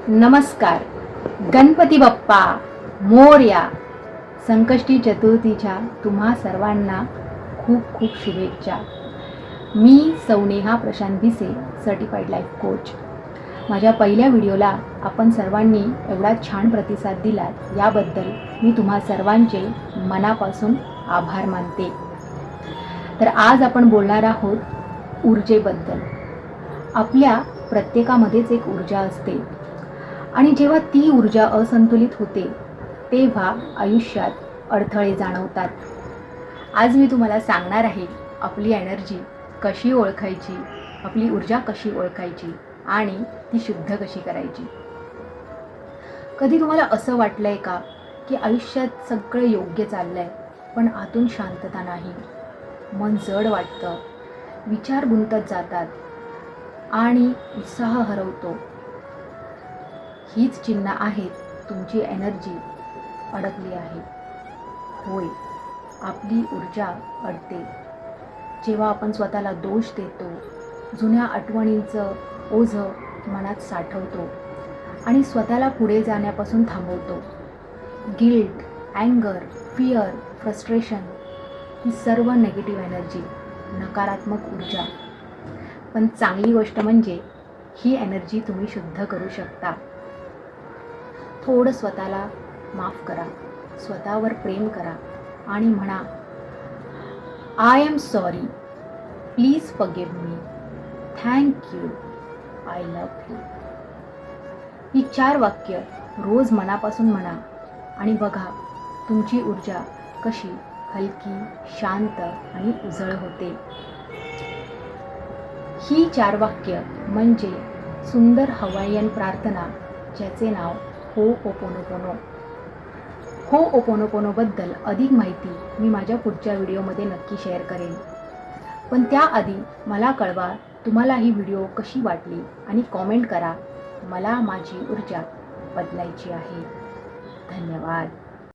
नमस्कार. गणपती बाप्पा मोरया. संकष्टी चतुर्थीच्या तुम्हा सर्वांना खूप खूप शुभेच्छा. मी Sauneha Prashant Bhise, certified life coach. माझ्या पहिल्या व्हिडिओला आपण सर्वांनी एवढा छान प्रतिसाद दिलात याबद्दल मी तुम्हा सर्वांचे मनापासून आभार मानते. तर आज आपण बोलणार आहोत ऊर्जेबद्दल. आपल्या प्रत्येकामध्येच एक ऊर्जा असते आणि जेव्हा ती ऊर्जा असंतुलित होते तेव्हा आयुष्यात अडथळे जाणवतात. आज मी तुम्हाला सांगणार आहे आपली एनर्जी कशी ओळखायची, आपली ऊर्जा कशी ओळखायची आणि ती शुद्ध कशी करायची. कधी तुम्हाला असं वाटलंय का की आयुष्यात सगळं योग्य चाललंय पण आतून शांतता नाही, मन जड वाटतं, विचार गुंतत जातात आणि उत्साह हरवतो. हीच चिन्ह आहेत तुमची एनर्जी अडकली आहे. होय, आपली ऊर्जा अडते जेव्हा आपण स्वतःला दोष देतो, जुन्या आठवणींचं ओझं मनात साठवतो आणि स्वतःला पुढे जाण्यापासून थांबवतो. गिल्ट, अँगर, फिअर, फ्रस्ट्रेशन ही सर्व नेगेटिव्ह एनर्जी, नकारात्मक ऊर्जा. पण चांगली गोष्ट म्हणजे ही एनर्जी तुम्ही शुद्ध करू शकता. थोडं स्वतःला माफ करा, स्वतःवर प्रेम करा आणि म्हणा, I am sorry, please forgive me, thank you, I love you. ही 4 वाक्य रोज मनापासून म्हणा आणि बघा तुमची ऊर्जा कशी हलकी, शांत आणि उजळ होते. ही 4 वाक्य म्हणजे सुंदर हवाईयन प्रार्थना ज्याचे नाव होओपोनोपोनो. होओपोनोपोनोबद्दल अधिक माहिती मी माझ्या पुढच्या व्हिडिओमध्ये नक्की शेअर करेन. पण त्याआधी मला कळवा तुम्हाला ही व्हिडिओ कशी वाटली आणि कॉमेंट करा. मला माझी ऊर्जा बदलायची आहे. धन्यवाद.